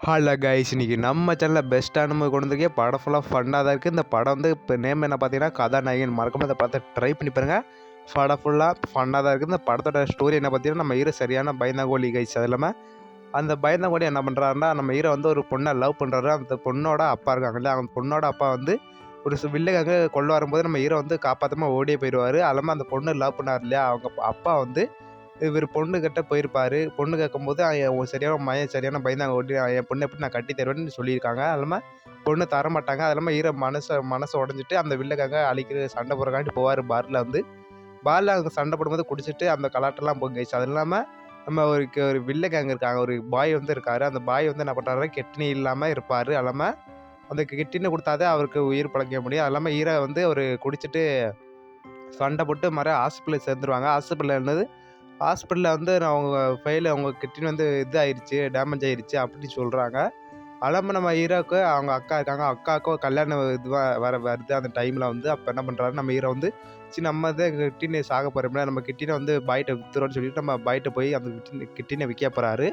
Hello guys, இன்னைக்கு நம்ம சேனலில் பெஸ்ட்டான மூவி கொண்டு வந்திருக்கேன். படம் ஃபுல்லாக ஃபன்னாக தான் இருக்குது. இந்த படம் வந்து இப்போ நேம் என்ன பார்த்தீங்கன்னா கதாநாயகன். மறக்காம இந்த படத்தை ட்ரை பண்ணி பாருங்கள். படம் ஃபுல்லாக ஃபன்னாக தான் இருக்குது. இந்த படத்தோட ஸ்டோரி என்ன பார்த்தீங்கன்னா, நம்ம ஹீரோ சரியான பயந்தாங்கோலி கைஸ். அது இல்லாமல் அந்த பயந்தாங்கோலி என்ன பண்ணுறாருன்னா, நம்ம ஹீரோ வந்து ஒரு பொண்ணை லவ் பண்ணுறாரு. அந்த பொண்ணோட அப்பா இருக்காங்க இல்லையா, அந்த பொண்ணோட அப்பா வந்து ஒரு வில்லைக்காக கொள்ள வரும்போது நம்ம ஹீரோ வந்து காப்பாற்றாமல் ஓடியே போயிடுவார். அது இல்லாமல் அந்த பொண்ணு லவ் பண்ணார் இல்லையா, அவங்க அப்பா வந்து இவர் பொண்ணுக்கிட்ட போயிருப்பார். பொண்ணு கேட்கும்போது சரியான சரியான பயந்தாங்க ஓட்டி என் பொண்ணு எப்படி நான் கட்டி தருவேன்னு சொல்லியிருக்காங்க. அது இல்லாமல் பொண்ணு தரமாட்டாங்க. அது இல்லாமல் ஹீரோ மனசை உடஞ்சிட்டு அந்த வில்லுக்காக அழிக்கிற சண்டை போடுறக்காண்டி போவார். பாரில் அங்கே சண்டை போடும்போது குடிச்சிட்டு அந்த கலாட்டெல்லாம் போச்சு. அது இல்லாமல் நம்ம ஒரு வில்ல கேங் இருக்காங்க. ஒரு பாய் வந்து இருக்கார். அந்த பாய் வந்து என்ன பண்ணுறாரு, கிட்னி இல்லாமல் இருப்பார். அது இல்லாமல் அந்த கிட்னி கொடுத்தாதே அவருக்கு உயிர் பழைக்க முடியும். அது இல்லாமல் ஹீரோ வந்து ஒரு குடிச்சிட்டு சண்டை போட்டு ஹாஸ்பிட்டலுக்கு சேர்ந்துருவாங்க. ஹாஸ்பிட்டலில் வந்து அவங்க அவங்க கிட்னி வந்து ஆயிடுச்சு, டேமேஜ் ஆயிடுச்சு அப்படின்னு சொல்கிறாங்க. அல்லாமல் நம்ம ஹீரோவுக்கு அவங்க அக்கா இருக்காங்க. அக்காவுக்கும் கல்யாணம் வருது அந்த டைமில் வந்து. அப்போ என்ன பண்ணுறாரு, நம்ம ஹீரோ வந்து நம்ம தான் கிட்னி சாக போகிறோம்ல, நம்ம கிட்னியை வந்து பாய்ட்டை விற்றுறோன்னு சொல்லிட்டு நம்ம பாய்ட்டை போய் அந்த கிட்னியை விற்க போகிறாரு.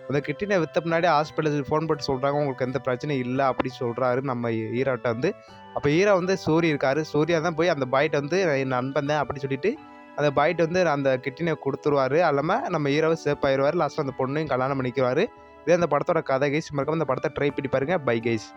அந்த கிட்னியை விற்ற முன்னாடி ஹாஸ்பிட்டலுக்கு ஃபோன் போட்டு சொல்கிறாங்க, உங்களுக்கு எந்த பிரச்சனையும் இல்லை அப்படி சொல்கிறாரு நம்ம ஹீரோட்ட வந்து. அப்போ ஹீரோ வந்து சூரிய இருக்கார். சூர்யா தான் போய் அந்த பாய்ட்டை வந்து என் நண்பன் தான் அப்படி சொல்லிட்டு அந்த பாய்ட்டு வந்து அந்த கிட்னியை கொடுத்துருவாரு. அல்லாமல் நம்ம ஹீரோவை சேஃப் ஆயிடுவார். லாஸ்ட்டில் அந்த பொண்ணையும் கல்யாணம் பண்ணிக்குவார். இதே அந்த படத்தோட கதை கைஸ். மறக்காம இந்த படத்தை ட்ரை பண்ணி பாருங்கள். Bye guys.